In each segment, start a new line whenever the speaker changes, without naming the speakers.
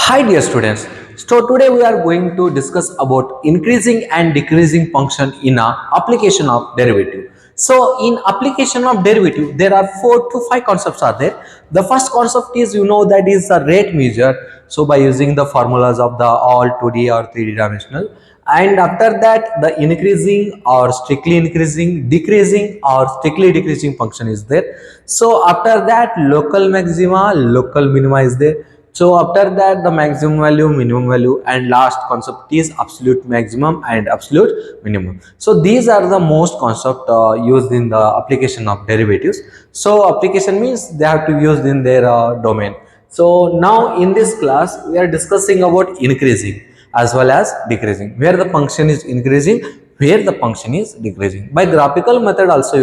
Hi dear students. So today we are going to discuss about increasing and decreasing function in a application of derivative. So in application of derivative there are 4 to 5 concepts are there. The first concept is that is the rate measure. So by using the formulas of the all 2D or 3D dimensional, and after that the increasing or strictly increasing, decreasing or strictly decreasing function is there. So after that local maxima, local minima is there. So after that the maximum value, minimum value, and last concept is absolute maximum and absolute minimum. So these are the most concept used in the application of derivatives. So application means they have to use in their domain. So now in this class we are discussing about increasing as well as decreasing, where the function is increasing, where the function is decreasing. By graphical method also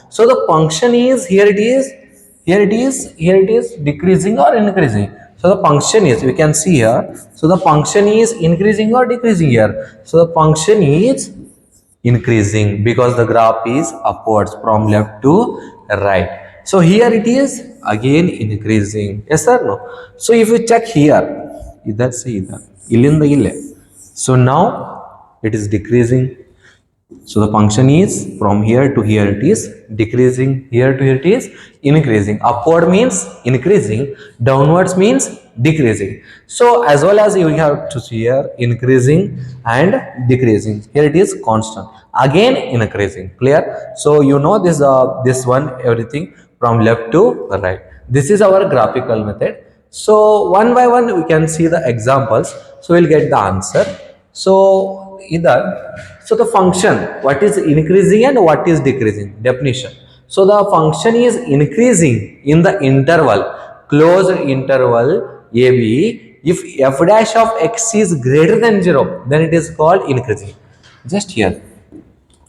so the function is here, it is here, it is decreasing or increasing. So the function is, we can see here, so the function is increasing or decreasing here. So the function is increasing because the graph is upwards from left to right. So here it is again increasing, yes or no? So if you check here, either say either ilinda ille, so now it is decreasing. So the function is from here to here it is decreasing, here to here it is increasing. Upward means increasing, downwards means decreasing. So as well as you have to see here increasing and decreasing, here it is constant, again increasing. Clear? So this one everything from left to right. This is our graphical method. So one by one we can see the examples, so we'll get the answer. So either, so the function, what is increasing and what is decreasing? Definition. So the function is increasing in the interval, closed interval ab, if f dash of x is greater than 0, then it is called increasing. Just here,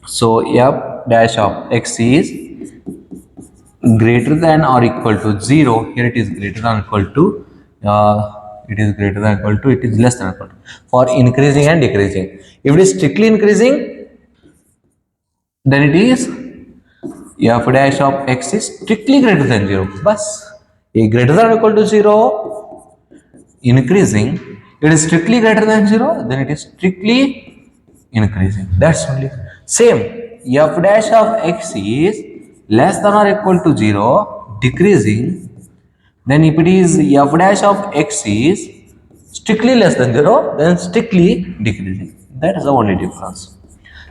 so f dash of x is greater than or equal to 0, here it is greater than or equal to, it is greater than or equal to, it is less than or equal to, for increasing and decreasing. If it is strictly increasing, then it is f dash of x is strictly greater than 0. Bus a greater than or equal to 0, increasing, it is strictly greater than 0, then it is strictly increasing. That's only. Same, f dash of x is less than or equal to 0, decreasing. Then if it is f dash of x is strictly less than 0, then strictly decreasing. That is the only difference.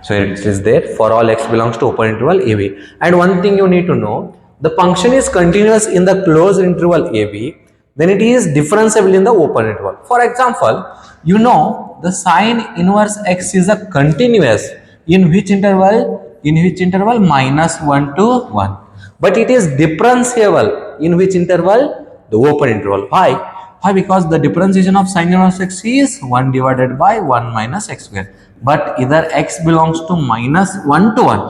So it is there for all x belongs to open interval ab. And one thing you need to know, the function is continuous in the closed interval ab, then it is differentiable in the open interval. For example, the sine inverse x is a continuous in which interval? In which interval? -1 to 1. But it is differentiable in which interval? The open interval. Why? Why? Because the differentiation of sine inverse x is 1 divided by 1 minus x square. But either x belongs to -1 to 1,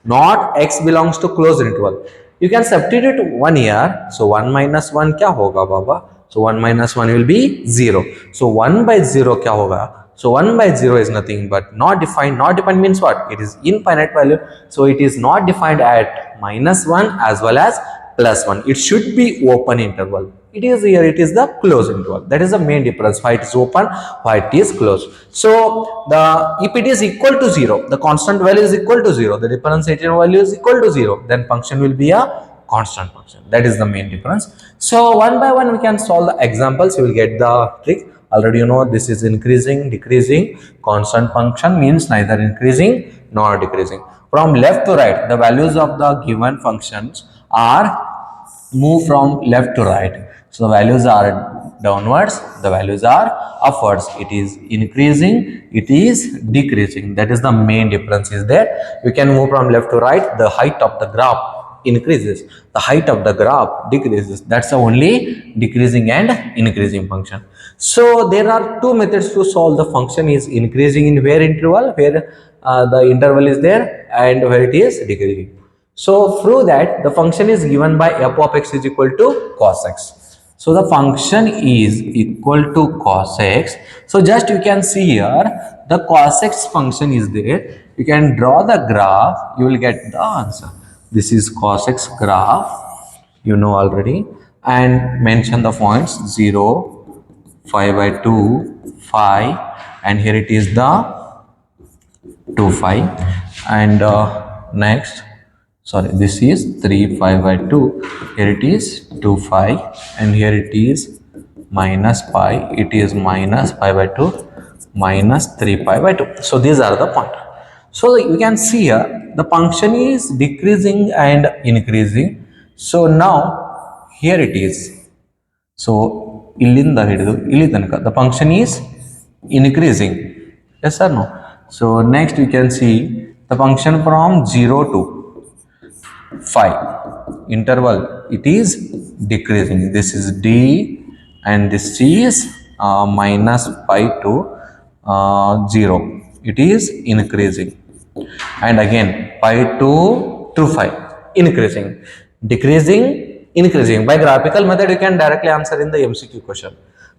not x belongs to closed interval. You can substitute 1 here. So 1 minus 1 kya hoga baba? So 1 minus 1 will be 0. So 1 by 0 kya hoga? So 1 by 0 is nothing but not defined. Not defined means what? It is infinite value. So it is not defined at -1 as well as +1. It should be open interval. It is here, it is the closed interval. That is the main difference. Why it is open, why it is closed. So if it is equal to 0, the constant value is equal to 0, the differentiated value is equal to 0, then function will be a constant function. That is the main difference. So one by one we can solve the examples. You will get the trick. Already this is increasing, decreasing. Constant function means neither increasing nor decreasing. From left to right, the values of the given functions are move from left to right. So the values are downwards, the values are upwards. It is increasing, it is decreasing. That is the main difference is there. You can move from left to right, the height of the graph increases, the height of the graph decreases. That's the only decreasing and increasing function. So there are two methods to solve the function is increasing in where interval, where the interval is there, and where it is decreasing. So through that the function is given by f of x is equal to cos x. So the function is equal to cos x. So just you can see here the cos x function is there. You can draw the graph, you will get the answer. This is cos x graph, already, and mention the points 0, 5 by 2 5, and here it is the 2 5, and next, sorry, this is 3 5 by 2, here it is 2 5, and here it is minus pi, it is minus pi by 2 minus 3 pi by 2. So these are the point. So you can see here the function is decreasing and increasing. So now here it is. So ಇಲ್ಲಿಂದ ಹಿಡಿದು ಇಲ್ಲಿ ತನಕ the function is increasing. Yes or no? So next we can see the function from 0 to 5 interval, it is decreasing. This is d, and this is minus pi to 0, it is increasing, and again pi to 5 increasing, decreasing, increasing. By graphical method you can directly answer in the MCQ question.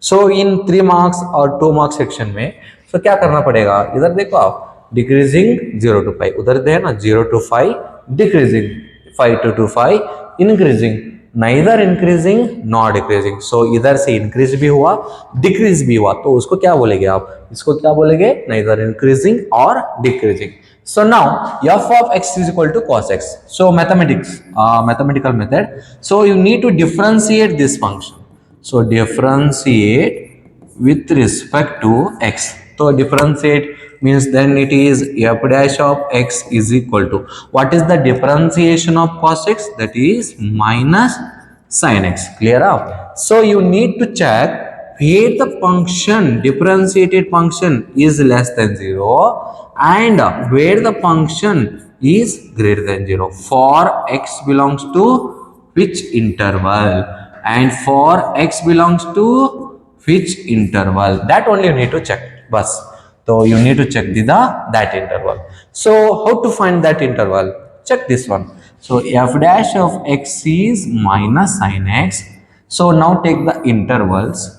So in 3 marks और 2 marks section में so क्या करना पड़ेगा, इधर देखो आप decreasing 0 to 5, उधर दे ना 0 to 5 decreasing, 5 to 5 increasing, neither increasing nor decreasing. So इधर से increase भी हुआ decrease भी हुआ, तो उसको क्या बोलेंगे आप, इसको क्या बोलेंगे, neither increasing or decreasing. So now f of x is equal to cos x. So mathematical method. So you need to differentiate this function. So differentiate with respect to x. So differentiate means then it is f dash of x is equal to, what is the differentiation of cos x? That is minus sin x. Clear out? So you need to check where the function, differentiated function, is less than 0 and where the function is greater than 0 for x belongs to which interval, and for x belongs to which interval, that only you need to check. Bas. So you need to check that interval. So how to find that interval? Check this one. So f dash of x is minus sin x. So now take the intervals.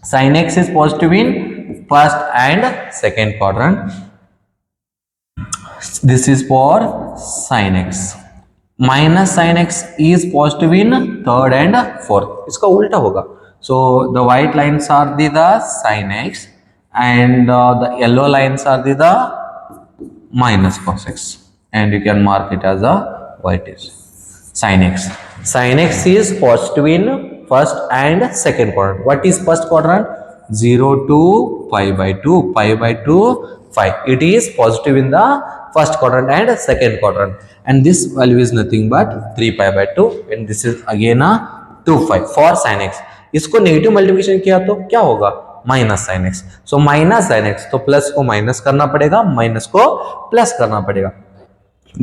Sin x is positive in first and second quadrant. This is for sin x. Minus sin x is positive in third and fourth. इसका उल्टा होगा. So the white lines are the sin x, and the yellow lines are the minus cos x, and you can mark it as a white is sin x. Sin x is positive in first and second quadrant. What is first quadrant? 0 to pi by 2, pi by 2 5. It is positive in the first quadrant and second quadrant, and this value is nothing but 3 pi by 2, and this is again a 2 5 for sin x. इसको negative multiplication किया तो क्या होगा, minus sine x. So minus sine x, तो plus को minus करना पड़ेगा, minus को प्लस करना पड़ेगा,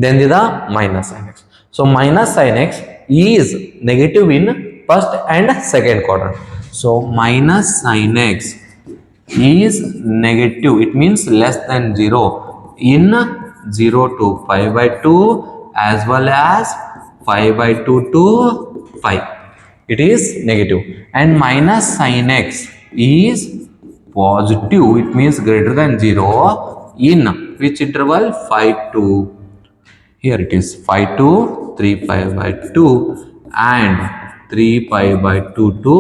then the minus sin x. So minus sin x is negative in first and second quadrant. So minus sin x is negative, it means less than 0 in 0 to pi by 2 as well as pi by 2 to 5. It is negative, and minus sin x is positive, it means greater than 0 in which interval, 5 to, here it is 5 to 3 pi by 2 and 3 pi by 2 to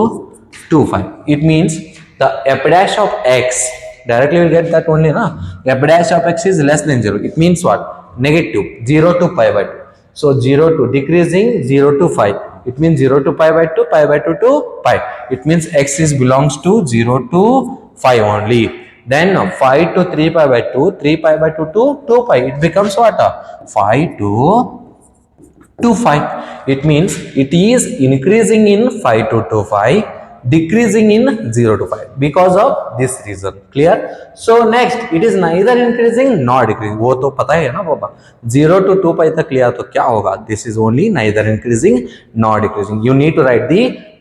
2 5. It means the f dash of x, directly we will get that only na, f dash of x is less than 0. It means what, negative 0 to pi by 2. So 0 to decreasing 0 to 5, it means 0 to pi by 2, pi by 2 to pi. It means x is belongs to 0 to 5 only. Then 5 to 3 pi by 2, 3 pi by 2 to 2 pi. It becomes what? 5 to 2 5. It means it is increasing in 5 to 2 5, decreasing in 0 to 5 because of this reason. Clear? So next, it is neither increasing nor decreasing. वो तो पता है ना बाबा, 0 to 2 pi तक लिया तो क्या होगा, this is only neither increasing nor decreasing. You need to write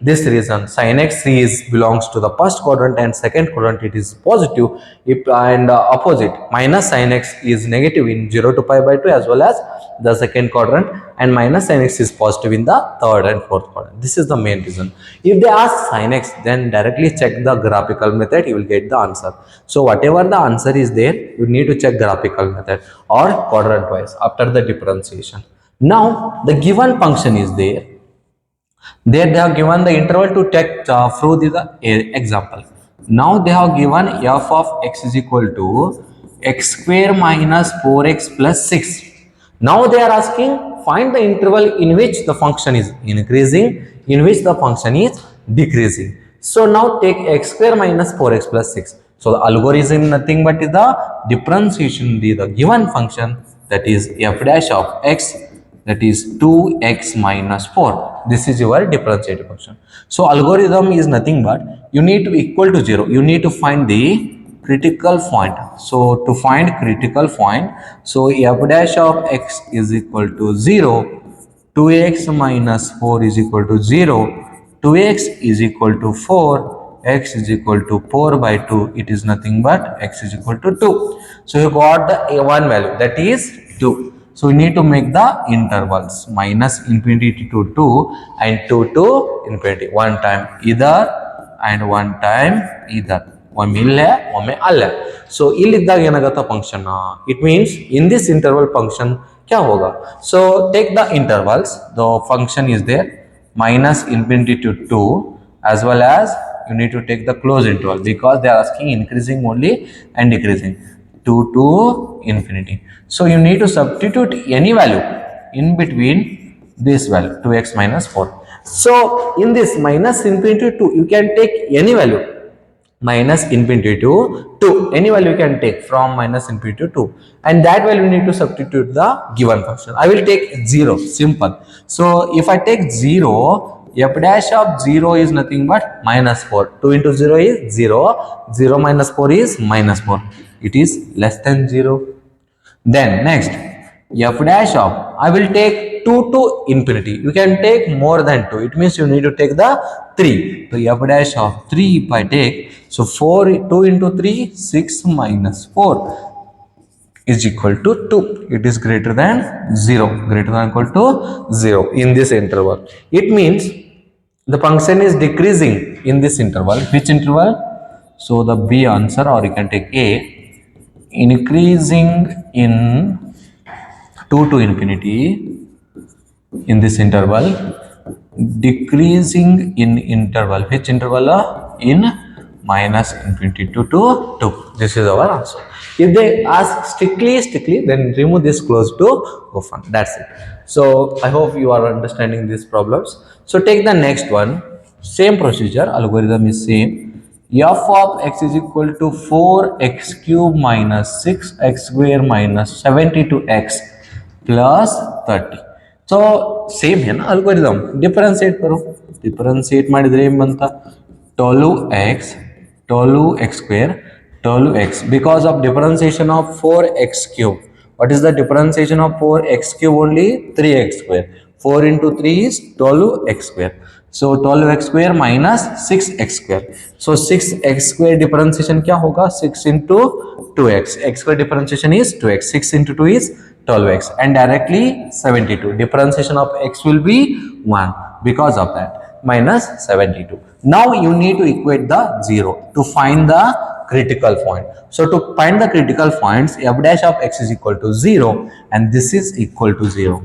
this reason. Sin x is belongs to the first quadrant and second quadrant, it is positive. If and opposite, minus sin x is negative in 0 to pi by 2 as well as the second quadrant, and minus sin x is positive in the third and fourth quadrant. This is the main reason. If they ask sin x, then directly check the graphical method, you will get the answer. So whatever the answer is there, you need to check graphical method or quadrant wise after the differentiation. Now the given function is there. There they have given the interval to take through the example. Now they have given f of x is equal to x square minus 4x plus 6. Now they are asking find the interval in which the function is increasing, in which the function is decreasing. So now take x square minus 4x plus 6. So the algorithm nothing but is the differentiation the given function, that is f dash of x, that is 2x minus 4. This is your differentiated function. So algorithm is nothing but you need to equal to 0. You need to find the critical point. So to find critical point, so f dash of x is equal to 0, 2x minus 4 is equal to 0, 2x is equal to 4, x is equal to 4 by 2, it is nothing but x is equal to 2. So you got the a1 value, that is 2. So we need to make the intervals minus infinity to 2 and 2 to infinity. One time either and one time either. ಒಮ್ಮೆ ಇಲ್ಲೇ ಒಮ್ಮೆ ಅಲ್ಲೇ. So ಇಲ್ಲಿದ್ದಾಗ ಏನಾಗುತ್ತೆ function, it means in this interval function क्या होगा. So take the intervals, the function is there minus infinity to 2 as well as you need to take the closed interval because they are asking increasing only and decreasing 2 to infinity. So you need to substitute any value in between this value 2x minus 4. So in this minus infinity to 2 you can take any value minus infinity to 2, any value you can take from minus infinity to 2, and that value you need to substitute the given function. I will take 0, simple. So if I take 0, f dash of 0 is nothing but minus 4. 2 into 0 is 0, 0 minus 4 is minus 4, it is less than 0. Then next f dash of, I will take 2 to infinity. You can take more than 2, it means you need to take the 3. So f dash of 3 if I take, so 4, 2 into 3, 6 minus 4 is equal to 2. It is greater than 0, greater than equal to 0 in this interval. It means the function is decreasing in this interval. Which interval? So the B answer, or you can take A, increasing in 2 to infinity in this interval, decreasing in interval. Which interval? In minus infinity to 2. This is our answer. If they ask strictly, then remove this close to open. That's it. So I hope you are understanding these problems. So take the next one. Same procedure, algorithm is same. F of x is equal to 4x cube minus 6x square minus 72x plus 30. So same है ना algorithm. Differentiate करो. Differentiate ಮಾಡಿದ್ರೆ ಏನು ಬಂತ? 12x, 12x square, 12x, because of differentiation of 4x cube. What is the differentiation of 4x cube? Only 3x square. 4 into 3 is 12x square. So 12x square minus 6x square. So 6x square differentiation क्या होगा? 6 into 2x. X square differentiation is 2x. 6 into 2 is 12x, and directly 72. Differentiation of x will be 1 because of that. Minus 72. Now you need to equate the 0 to find the critical point. So to find the critical points, f dash of x is equal to 0 and this is equal to 0.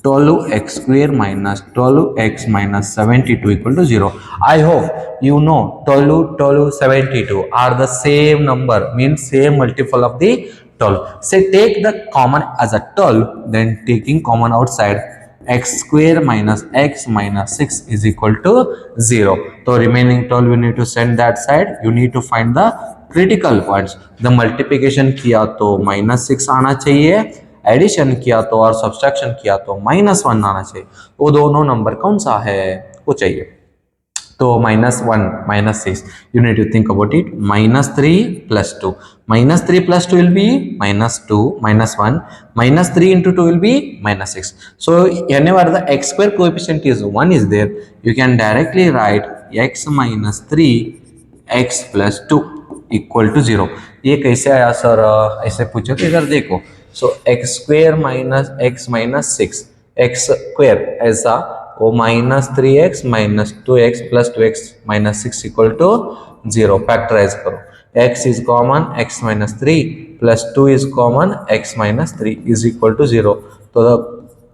12x square minus 12x minus 72 equal to 0. I hope you know 12, 12, 72 are the same number, means same multiple of the 12. Say take the common as a 12, then taking common outside, x square minus x minus 6 is equal to 0. So remaining 12 you need to send that side. You need to find the critical points. The multiplication किया तो -6 आना चाहिए, addition किया तो और subtraction किया तो -1 आना चाहिए. वो दोनों नंबर कौन सा है वो चाहिए. तो -1 -6, you need to think about it. -3 plus 2, -3 plus 2 will be -2, -1, -3 into 2 will be -6. So whenever the x square coefficient is 1 is there, you can directly write x minus 3 x plus 2 equal to 0. ये कैसे आया sir? ऐसे पूछो तो इधर देखो. So x square minus x minus 6, x square ऐसा वो -3x minus 2x plus 2x minus 6 equal to 0. Factorize करो. X is common, x minus 3 plus 2 is common, x minus 3 is equal to 0. So the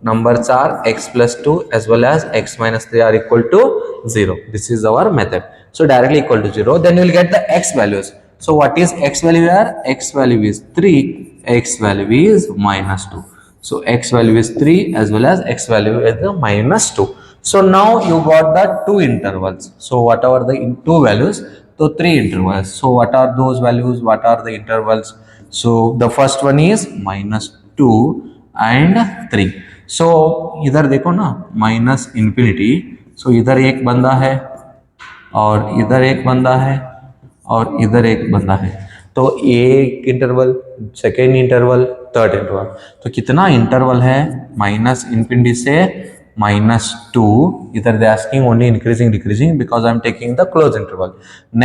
numbers are x plus 2 as well as x minus 3 are equal to 0. This is our method. So directly equal to 0. Then you will get the x values. So what is x value here? X value is 3, x value is minus 2. So x value is 3 as well as x value is the minus 2. So now you got the two intervals. So whatever the two values, so three intervals. So what are those values? What are the intervals? So the first one is minus 2 and 3. So इधर देखो ना minus infinity. So इधर एक बंदा है और इधर एक बंदा है और इधर एक बंदा है. तो एक interval, second interval, third interval. तो कितना इंटरवल है माइनस इन्फिनिटी से माइनस टू. इधर they asking only increasing decreasing because I am taking the close interval.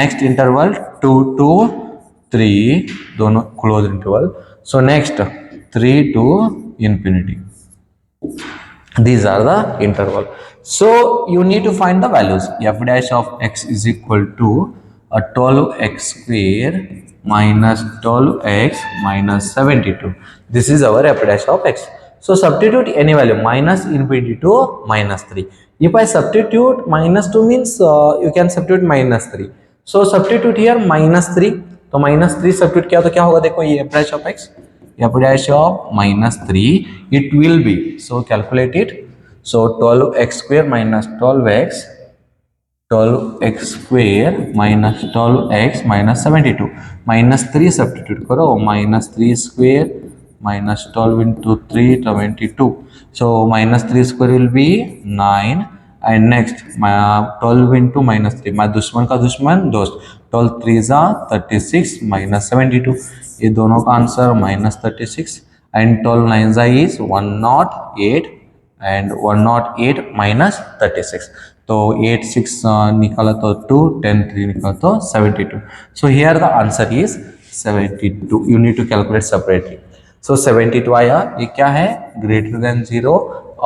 Next interval 2 to 3, दोनों close interval. So next 3 to infinity. These are the interval. So you need to find the values. F dash of x is equal to a 12x square minus 12x minus 72. This is our f dash of x. So substitute any value minus infinity to minus 3. If I substitute minus 2 means you can substitute minus 3. So substitute here minus 3. तो minus 3 substitute किया तो क्या होगा? देखो ये f dash of x, f dash of minus 3, it will be, so calculate it. So 12x square minus 12x, 12x square minus 12x minus 72. Minus 3 substitute करो, minus 3 square minus 12 into 3 22. So minus 3 square will be 9. And next 12 into minus 3, my दुश्मन का दुश्मन दोस्त, 12 3 जा 36 minus 72. ये दोनों का answer minus 36. And 12 9 जा is 108 and 108 minus 36. तो 8 6 निकाला तो 2, 10 3 निकाला तो 72. So here the answer is 72. You need to calculate separately. So 72 आया. ये क्या है? Greater than 0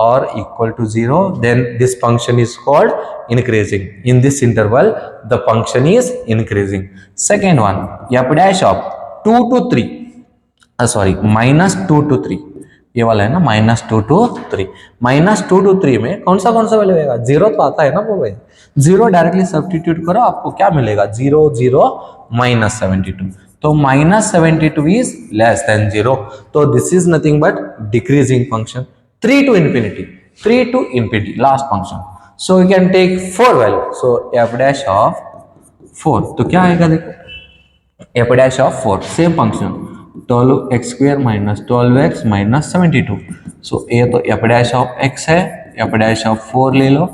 or equal to 0. Then this function is called increasing. In this interval the function is increasing. Second one, f dash of 2 to 3, sorry minus 2 to 3. ये वाला है ना minus 2 to 3. minus 2 to 3 में कौन सा value आएगा? 0 तो आता है ना वो भाई. 0 डायरेक्टली सब्स्टिट्यूट करो, आपको क्या मिलेगा? 0 0 minus 72. तो minus 72 is less than 0. तो this is nothing but decreasing function. 3 to infinity, 3 to infinity, last function. So you can take 4 value. So f dash of 4. तो क्या आएगा देखो? f dash of 4, same function, 12x square minus 12x minus 72. So ये तो f dash of x है, f dash of 4 ले लो.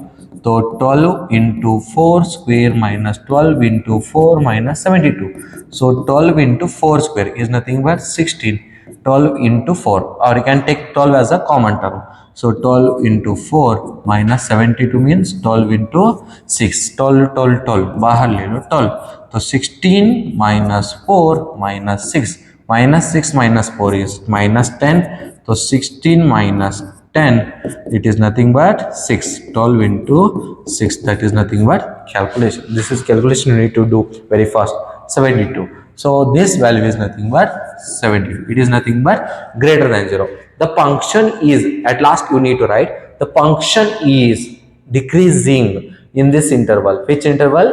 तो 12 into 4 square minus 12 into 4 minus 72. So 12 into 4 square is nothing but 16. 12 into 4, or you can take 12 as a common term. So 12 into 4 minus 72 means 12 into 6. 12 12 12 बाहर ले लो 12. तो 16 minus 4 minus 6. Minus 6 minus 4 is minus 10. So 16 minus 10, it is nothing but 6. 12 into 6, that is nothing but calculation. This is calculation you need to do very fast. 72. So this value is nothing but 72. It is nothing but greater than 0. The function is, at last you need to write, the function is decreasing in this interval. Which interval?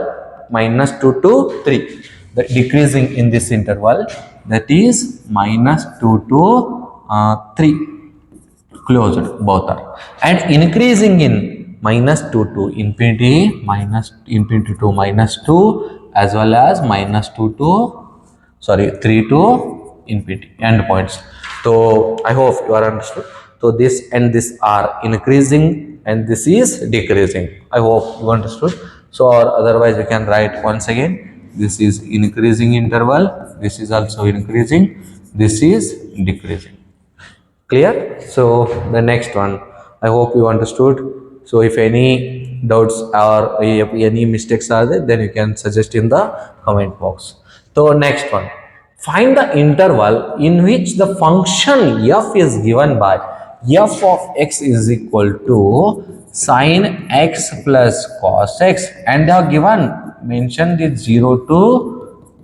Minus 2 to 3. The decreasing in this interval, that is minus 2 to 3. Closed, both are. And increasing in minus 2 to infinity, minus infinity to minus 2, as well as minus 2 to, sorry, 3 to infinity, end points. So I hope you are understood. So this and this are increasing and this is decreasing. I hope you understood. So or otherwise we can write once again, this is increasing interval, this is also increasing, this is decreasing. Clear? So the next one, I hope you understood. So if any doubts or if any mistakes are there, then you can suggest in the comment box. So next one, find the interval in which the function f is given by f of x is equal to sin x plus cos x, and they are given, mentioned it 0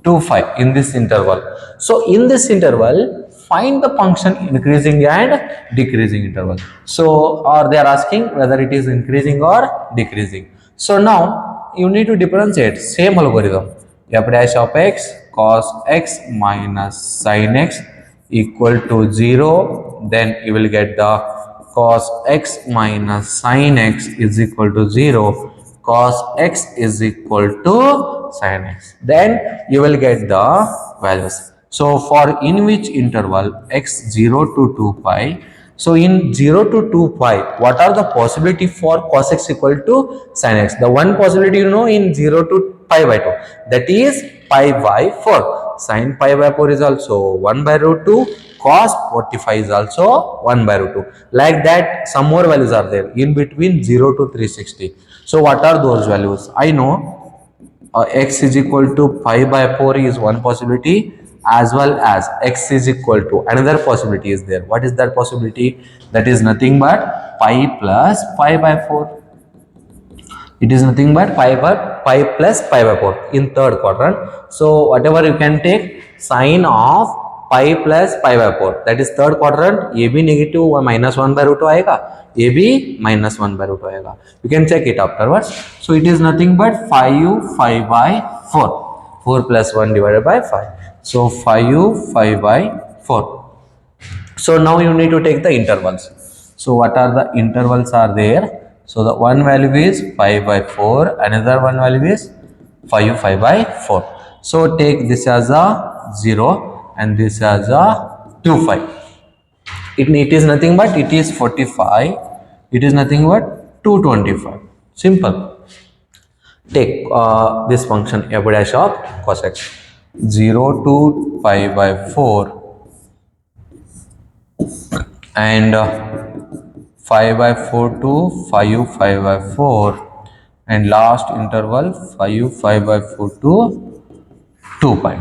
to 5 in this interval. So in this interval, find the function increasing and decreasing interval. So or they are asking whether it is increasing or decreasing. So now you need to differentiate same algorithm. F dash of x cos x minus sin x equal to 0. Then you will get the cos x minus sin x is equal to 0. Cos x is equal to sin x. Then you will get the values. So for in which interval x 0 to 2 pi. So in 0 to 2 pi, what are the possibility for cos x equal to sin x? The one possibility you know in 0 to pi by 2, that is pi by 4. Sin pi by 4 is also 1 by root 2. Cos 45 is also 1 by root 2. Like that, some more values are there in between 0 to 360. So what are those values? I know x is equal to pi by 4 is one possibility, as well as x is equal to another possibility is there. What is that possibility? That is nothing but pi plus pi by 4. It is nothing but pi plus pi by 4 in third quadrant. So whatever you can take sine of pi plus pi by 4, that is third quadrant. A b negative minus 1 by root 2 आएगा, a b minus 1 by root 2 आएगा. You can check it afterwards. So it is nothing but 5 by 4. 4 plus 1 divided by 5. So 5 by 4. So now you need to take the intervals. So what are the intervals are there? So the one value is 5 by 4, another one value is 5 by 4. So take this as a 0 and this as a 2 5. It is nothing but it is 45. It is nothing but 225. Simple. Take this function f dash of cos x. 0 to pi by 4 and 5 by 4 to 5 by 4 and last interval 5 by 4 to 2 pi.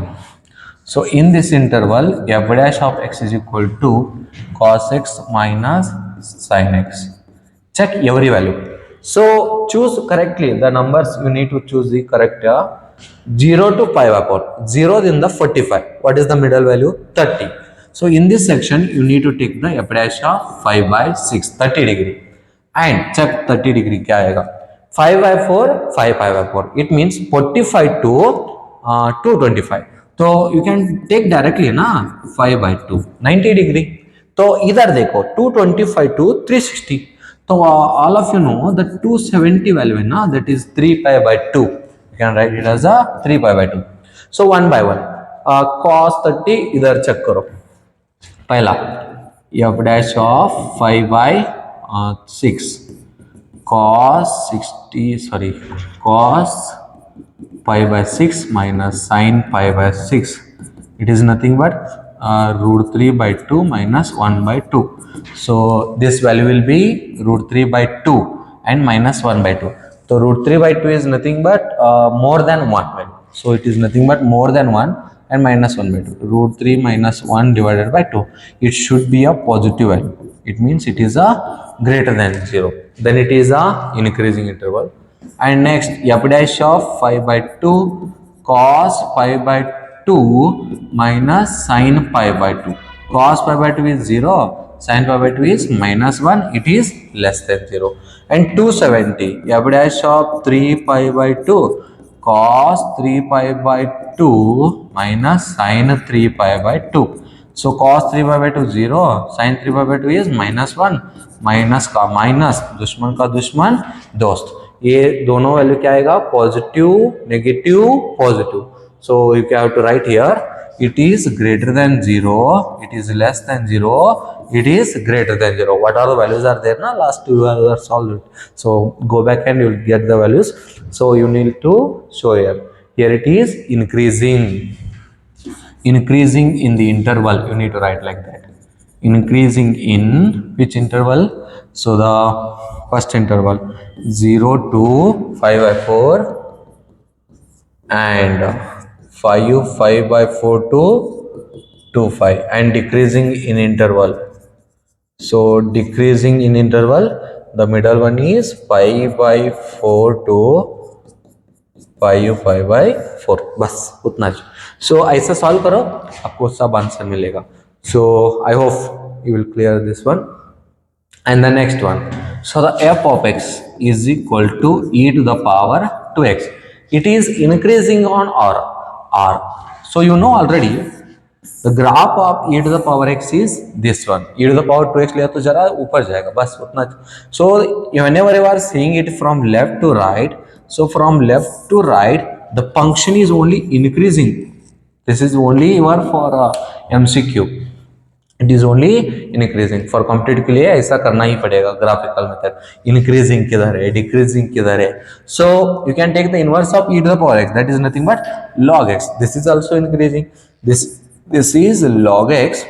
So in this interval f dash of x is equal to cos x minus sin x. Check every value. So choose correctly the numbers. You need to choose the correct 0 to pi by 4. 0 in the 45. What is the middle value? 30. So in this section you need to take the f dash of 5 by 6, 30 degree, and check 30 degree क्या आएगा. 5 by 4, 5 by 4. It means 45 to 225. So you can take directly ना 5 by 2, 90 degree. तो इधर देखो 225 to 360. So all of you know the 270 value है ना, that is 3 pi by 2. You can write it as a 3 pi by 2. So one by one. Cos 30 इधर check करो. पहला f dash of 5 by 6 cos 5 by 6 minus sin pi by 6. It is nothing but root 3 by 2 minus 1 by 2. So this value will be root 3 by 2 and minus 1 by 2. So root 3 by 2 is nothing but more than 1 value. So it is nothing but more than 1 and minus 1 by 2. Root 3 minus 1 divided by 2. It should be a positive value. It means it is a greater than 0. Then it is a increasing interval. And next f dash of 5 by 2 cos 5 by 2 minus sin pi by 2. Cos pi by 2 is 0. Sin pi by 2 is minus 1. It is less than 0. And 270 f dash of 3 pi by 2 cos 3 pi by 2 minus sin 3 pi by 2. So cos 3 pi by 2 0, sin 3 pi by 2 is minus 1. Minus का minus, दुश्मन का दुश्मन दोस्त. ये दोनों value क्या आएगा? Positive, negative, positive. So you can have to write here it is greater than 0, it is less than 0, it is greater than 0. What are the values are there na? Last two values are solved. So go back and you will get the values. So you need to show here. Here it is increasing. Increasing in the interval. You need to write like that. Increasing in which interval? So the first interval 0 to 5 by 4 and 5 by 4 to 2 5 and decreasing in interval. So decreasing in interval, the middle one is 5 by 4 to 5 by 4. बस उतना. So ऐसा solve करो, आपको सब answer मिलेगा. So I hope you will clear this one. And the next one. So the f of x is equal to e to the power 2x. It is increasing on r. So you know already the graph of e to the power x is this one. E to the power 2x लिया तो जरा ऊपर जाएगा बस उतना. So whenever you are seeing it from left to right, so from left to right the function is only increasing. This is only your for MCQ. It is only increasing. For competitive के लिए ऐसा करना ही पड़ेगा. Graphical method increasing किधर है, decreasing किधर है. So you can take the inverse of e to the power x, that is nothing but log x. This is also increasing. This is log x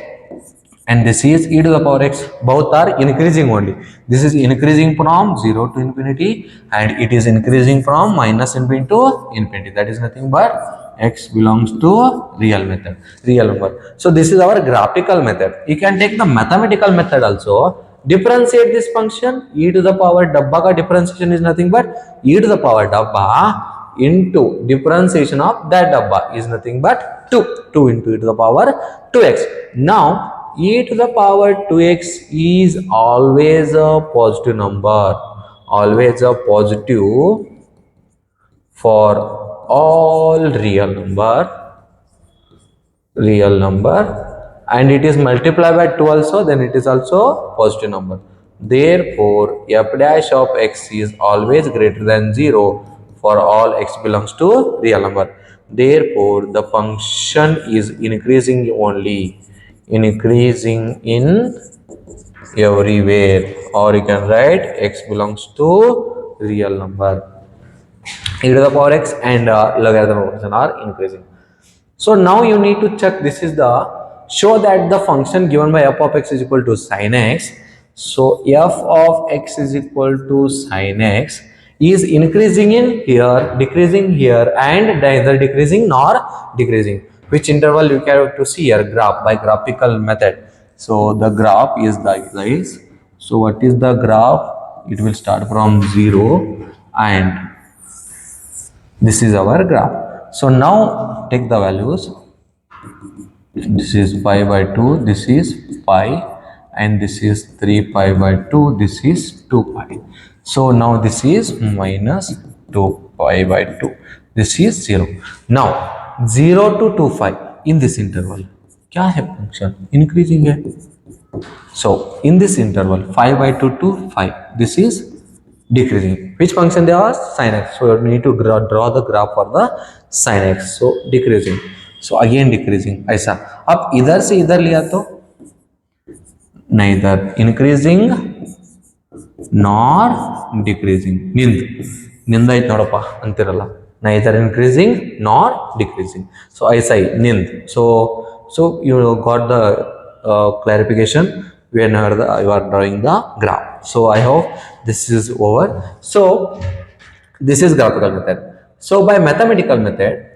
and this is e to the power x. Both are increasing only. This is increasing from 0 to infinity and it is increasing from minus infinity to infinity. That is nothing but x belongs to real method, real number. So this is our graphical method. You can take the mathematical method also. Differentiate this function. E to the power dabba ka differentiation is nothing but e to the power dabba into differentiation of that dabba is nothing but 2. 2 into e to the power 2x. Now e to the power 2x is always a positive number, always a positive for all real number, and it is multiplied by 2 also, then it is also positive number. Therefore f dash of x is always greater than 0 for all x belongs to real number. Therefore the function is increasing only, increasing in everywhere, or you can write x belongs to real number. E to the power x and logarithm function are increasing. So now you need to check, this is the show that the function given by f of x is equal to sin x. So f of x is equal to sin x is increasing in here, decreasing here, and neither decreasing nor decreasing. Which interval you have to see here? Graph, by graphical method. So the graph is like this. So what is the graph? It will start from 0 and this is our graph. So now take the values. This is pi by 2, this is pi, and this is 3 pi by 2, this is 2 pi. So now this is minus 2 pi by 2, this is 0. Now 0 to 2 pi in this interval क्या है function? Increasing है. So in this interval 5 by 2 to 5, this is decreasing. Which function they are? Sin x. So you need to draw the graph for the sin x. So decreasing. So again decreasing. ऐसा. अब इधर से इधर लिया तो neither increasing nor decreasing. निंद ಐತ್ ನೋಡಪ್ಪ ಅಂತಿರಲ್ಲ. Neither increasing nor decreasing. So ऐसा ही निंद. So you got the clarification whenever you are drawing the graph. So I hope this is over. So this is graphical method. So by mathematical method,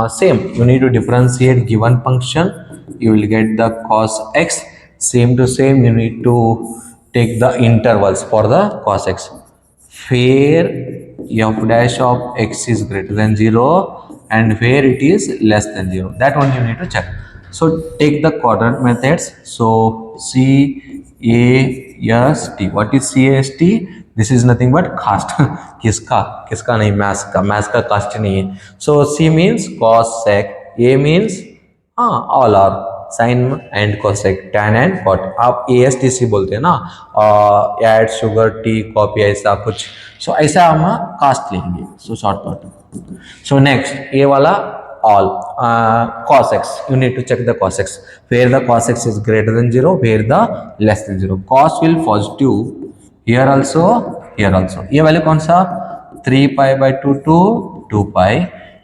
same, you need to differentiate given function, you will get the cos x. Same to same, you need to take the intervals for the cos x where f dash of x is greater than 0 and where it is less than 0. That one you need to check. So take the quadrant methods. So CAST. What is CAST? This is nothing but cast. किसका नहीं, mass का cast नहीं है. So C means cos sec, A means all are sin and cosec, tan and cot. आप ASTC बोलते हैं ना, add sugar tea coffee ऐसा कुछ. So ऐसा हम cast लेंगे. So shortcut. So next A वाला all cos x, you need to check the cos x where the cos x is greater than 0, where the less than 0. Cos will positive here also, here also. ये वाले कौन सा? 3 pi by 2 to 2 pi.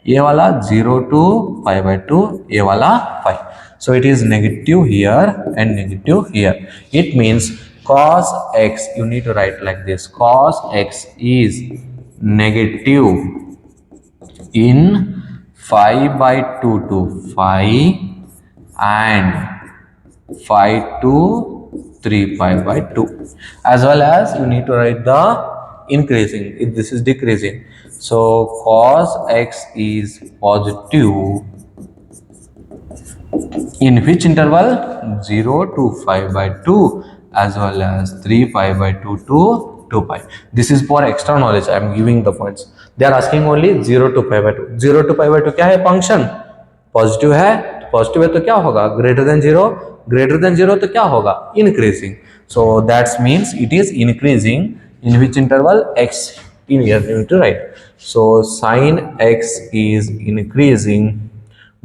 ये वाला 0 to pi by 2. ये वाला 5. So it is negative here and negative here. It means cos x, you need to write like this. Cos x is negative in 5 by 2 to 5 and 5 to 3 pi by 2, as well as you need to write the increasing if this is decreasing. So cos x is positive in which interval? 0 to 5 by 2 as well as 3 pi by 2 to 2 pi. This is for extra knowledge, I am giving the points. They are asking only 0 to pi by 2. 0 to pi by 2 क्या है function, positive है, positive है तो क्या होगा, greater than zero, greater than zero तो क्या होगा, increasing. So that's means it is increasing in which interval, x. in here you need to write. So sin x is increasing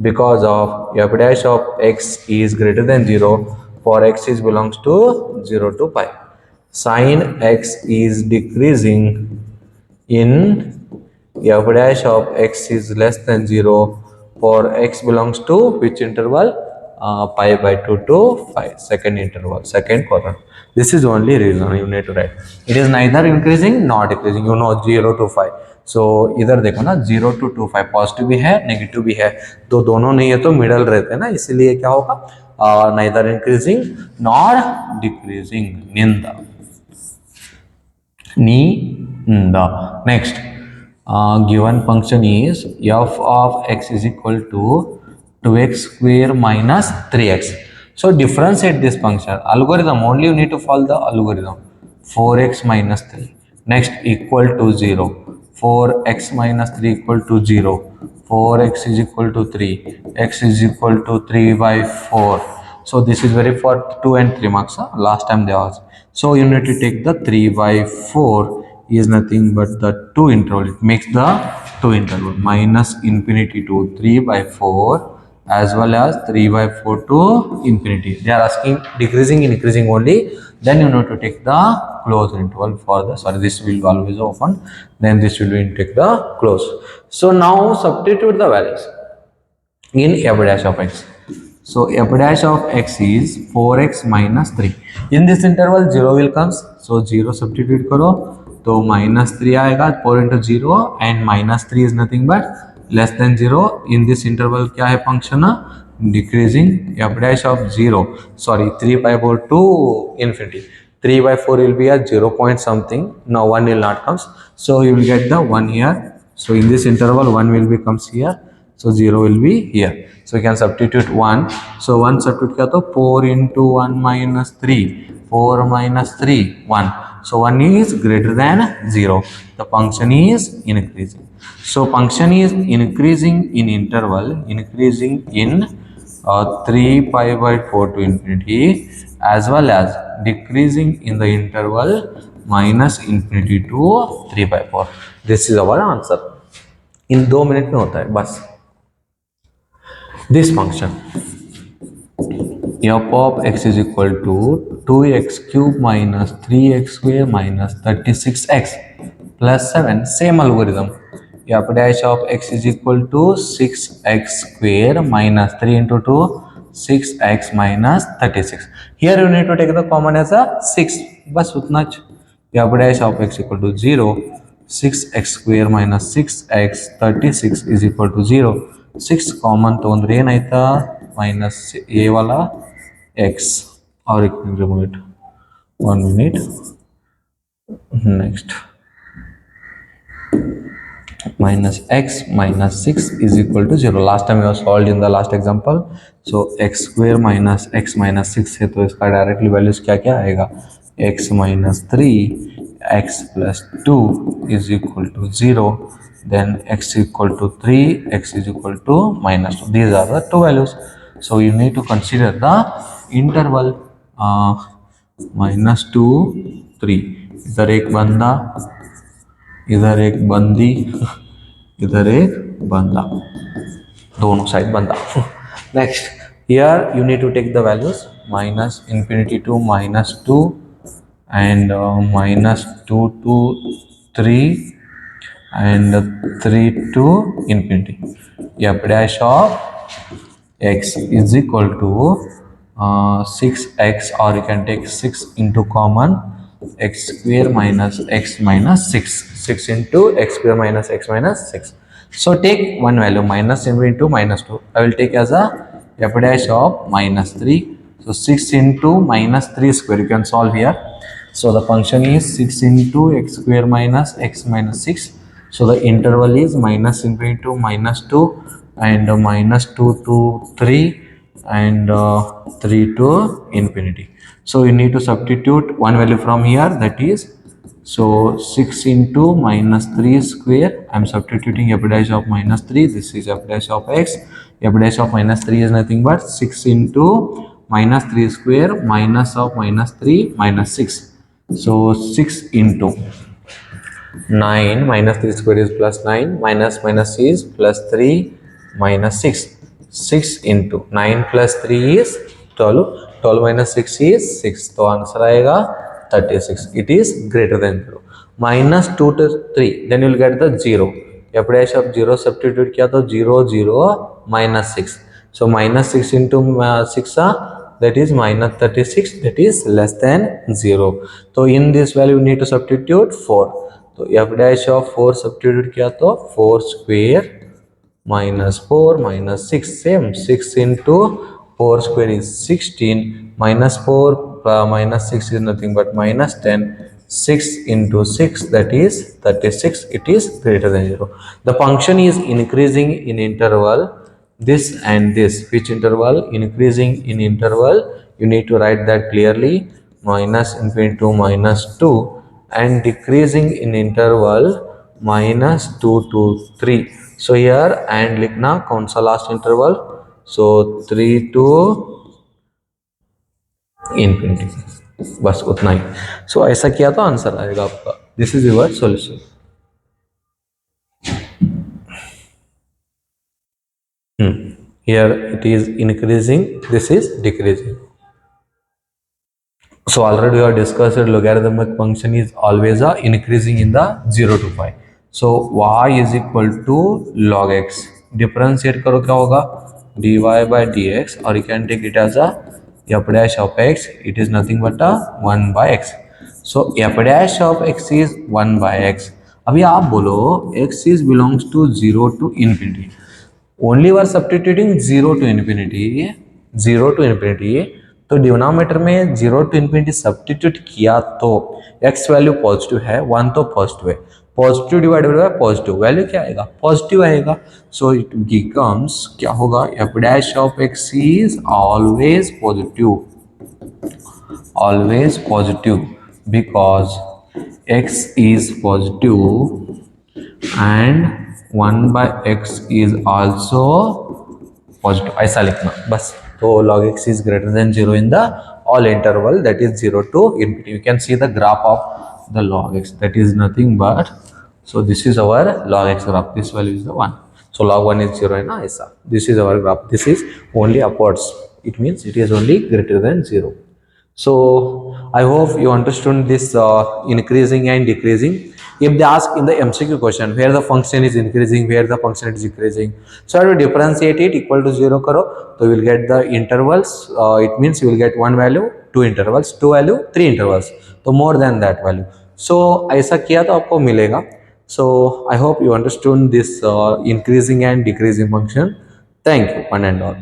because of f dash of x is greater than 0 for x is belongs to 0 to pi. Sin x is decreasing in f dash of x is less than 0 for x belongs to which interval, pi by 2 to 5, second interval, second quadrant. This is only reason you need to write. It is neither increasing nor decreasing, you know, 0 to 5. सो इधर देखो ना 0 to 2 5 positive भी है negative भी है, तो दोनों नहीं है तो मिडल रहते हैं ना, इसीलिए क्या होगा, नाइदर इंक्रीजिंग नॉर डिक्रीजिंग, निंदा, निंदा. Next, given function is f of x is equal to 2x square minus 3x. So differentiate this function. Algorithm, only you need to follow the algorithm. 4x minus 3. Next, equal to 0. 4x minus 3 equal to 0. 4x is equal to 3. X is equal to 3 by 4. So this is very for 2 and 3 marks. Huh? Last time they asked. So you need to take the 3 by 4 is nothing but the 2 interval. It makes the 2 interval minus infinity to 3 by 4 as well as 3 by 4 to infinity. They are asking decreasing, increasing only. Then you need to take the closed interval for the, sorry, this will always open. Then this will be take the close. So now substitute the values in f dash of x. So f dash of x is 4x minus 3. In this interval 0 will comes. So 0 substitute करो तो minus 3 आएगा, 4 into 0 and minus 3 is nothing but less than 0. In this interval क्या है function, decreasing f dash of 0, sorry 3 by 4 to infinity. 3 by 4 will be a 0 point something. Now 1 will not comes. So you will get the 1 here. So in this interval 1 will be comes here. So 0 will be here. So you can substitute 1. So 1 substitute किया तो 4 into 1 minus 3. 4 minus 3, 1. So 1 is greater than 0. The function is increasing. So function is increasing in interval, increasing in 3 pi by 4 to infinity, as well as decreasing in the interval minus infinity to 3 by 4. This is our answer. In 2 minute में होता है बस. This function f of x is equal to 2x cube minus 3x square minus 36x plus 7. Same algorithm. F dash of x is equal to 6x square minus 3 into 2, 6x minus 36. Here you need to take the common as a 6. बस उतना. F dash of x equal to 0. 6x square minus 6x 36 is equal to 0. 6 common ತೊಗೊಂಡ್ರೆ ಏನಾಯ್ತಾ, minus a ವಾಲ x, or you can remove it. 1 minute. Next, minus x minus 6 is equal to 0. Last time we have solved in the last example. So x square minus x minus 6 है तो इसका directly values क्या क्या आएगा, x minus 3, x plus 2 is equal to 0. Then x equal to 3, x is equal to minus 2. These are the two values. So you need to consider the interval minus 2, 3. इधर एक बंदा, इधर एक बंदी, इधर एक बंदा, दोनों साइड बंदा. Next, here you need to take the values minus infinity to minus 2 and minus 2 to 3 and 3 to infinity. F dash of x is equal to 6x, or you can take 6 into common, x square minus x minus 6. 6 into x square minus x minus 6. So take one value minus into minus 2. I will take as a f dash of minus 3. So 6 into minus 3 square you can solve here. So the function is 6 into x square minus x minus 6. So the interval is minus infinity to minus 2 and minus 2 to 3 and 3 to infinity. So you need to substitute one value from here, that is So 6 into minus 3 square, I'm substituting f dash of minus 3, this is f dash of x. F dash of minus 3 is nothing but 6 into minus 3 square minus of minus 3 minus 6. So 6 into 9 minus 3 square is plus 9 minus minus is plus 3 minus 6. 6 into 9 plus 3 is 12. 12 minus 6 is 6. तो answer आएगा 36. It is greater than 0. Minus 2 to 3. Then you will get the 0. F dash of 0 substitute किया तो 0 0 minus 6. So minus 6 into 6 that is minus 36, that is less than 0. So in this value you need to substitute 4. तो f dash of 4 substitute किया तो 4 square minus 4 minus 6, same 6 into 4 square is 16 minus 4 minus 6 is nothing but minus 10. 6 into 6 that is 36. It is greater than 0. The function is increasing in interval this and this. Which interval? Increasing in interval, you need to write that clearly, minus infinity to minus 2, and decreasing in interval minus 2 to 3. So here and लिखना कौन सा last interval? So 3 to infinity. बस उतना ही. So ऐसा किया तो answer आएगा आपका. This is your solution. Here it is increasing, this is decreasing. So already we have discussed that logarithmic function is always increasing in the 0 to 5. So y is equal to log x. Differentiate करो क्या होगा? dy by dx, or you can take it as a f dash of x. It is nothing but a 1 by x. So f dash of x is 1 by x. अभी आप बोलो x is belongs to 0 to infinity. Only we're substituting 0 to infinity. तो denominator में 0 to infinity substitute किया तो x value positive है, 1 तो positive है, positive divided by positive value क्या आएगा? पॉजिटिव आएगा. सो इट बिकम्स क्या होगा? f dash of x is always positive because x is positive and 1 by x is also positive. ऐसा लिखना बस. तो log x is greater than 0 in the all interval, that is 0 to infinity. You can see the graph of the log x, that is nothing but, so this is our log x graph, this value is the 1. So log 1 is 0 na aisa. This is our graph, this is only upwards, it means it is only greater than 0. So I hope you understood this increasing and decreasing. If they ask in the MCQ question where the function is increasing, where the function is decreasing, so I will differentiate it equal to 0 karo, so you will get the intervals. It means you will get one value, two intervals, two value, three intervals, so more than that value. So ऐसा किया तो आपको मिलेगा. So I hope you understood this increasing and decreasing function. Thank you, one and all.